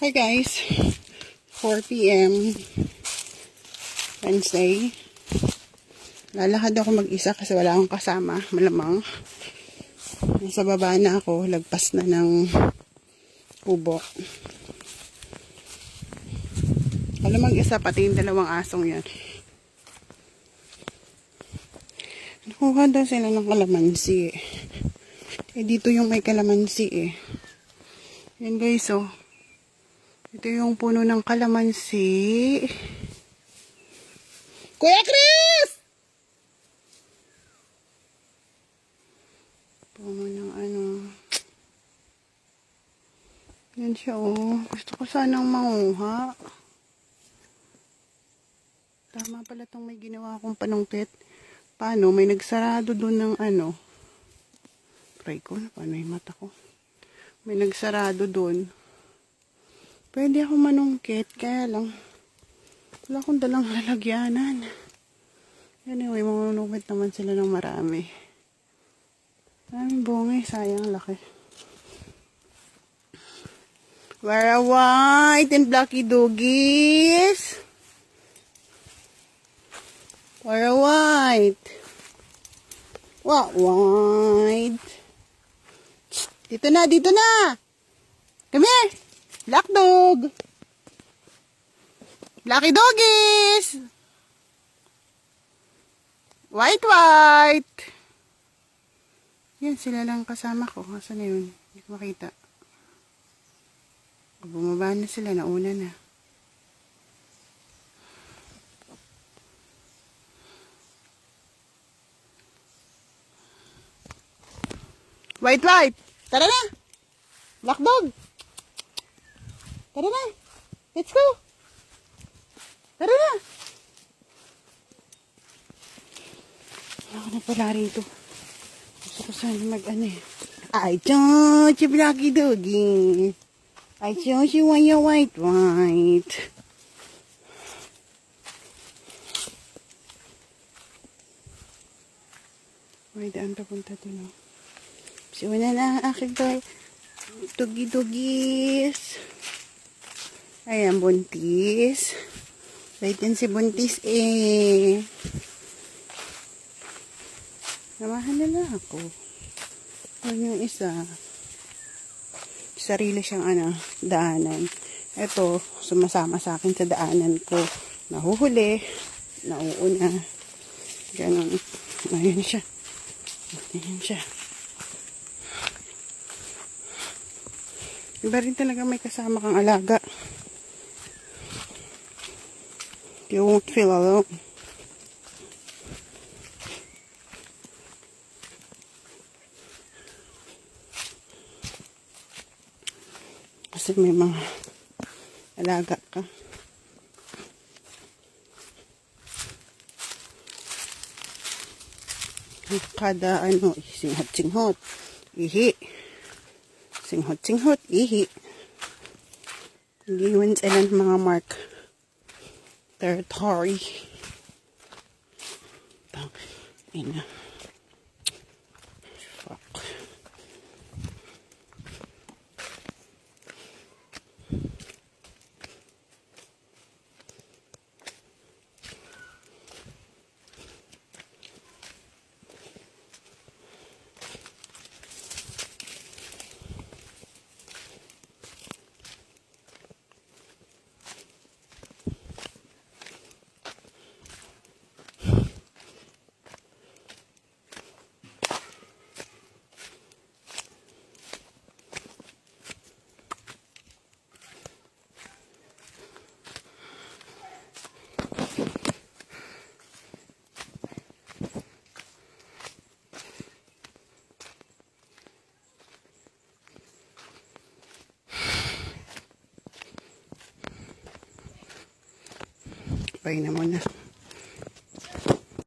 Hi guys, 4 p.m. Wednesday. Lalakad ako mag-isa kasi wala akong kasama, malamang. Nasa baba na ako, lagpas na ng kubo. Alam mag-isa, pati yung dalawang asong yan. Nakuha daw sila ng kalamansi. Eh dito yung may kalamansi eh. Yan guys oh. Ito yung puno ng kalamansi. Kuya Chris! Puno ng ano. Yan siya oh. Gusto ko sanang manguha. Tama pala itong may ginawa akong panungkit. Paano? May nagsarado doon ng ano. Try ko na. Paano yung mata ko? May nagsarado doon. Pwede ako manungkit, kaya lang wala akong dalang lalagyanan. Anyway, manunungkit naman sila ng marami. Maraming bungay, sayang laki. Where are white and blacky doggies? Where are white? What white? Dito na, dito na! Come here! Black dog! Blacky doggies! White, white! Yan, sila lang kasama ko. Asan na yun? Hindi ko makita. Bumaba na sila, nauna na. White, white! Tara na! Black dog! Tara na! Let's go! Tara na! Wala ko na pala rito. Gusto ko sana mag-ano eh. I don't you blacky doggy. I don't you want your white white. May daan papunta doon oh. Siwana na ang aking doggy-doggies. Ayan, buntis. Wait yan si buntis eh. Namahan na lang ako. Huwag yung isa. Sarili siyang daanan. Ito, sumasama sa akin sa daanan ko. Nahuhuli. Nauuna. Ganon. Ayun siya. Ayun siya. Iba rin talaga may kasama kang alaga. You won't feel alone. Kasi may mga alaga ka. Kada singhot-singhot, ihi. Singhot-singhot, ihi. Iiwan sila ng mga mark. Territory. Ina. Fuck. Pahinga muna.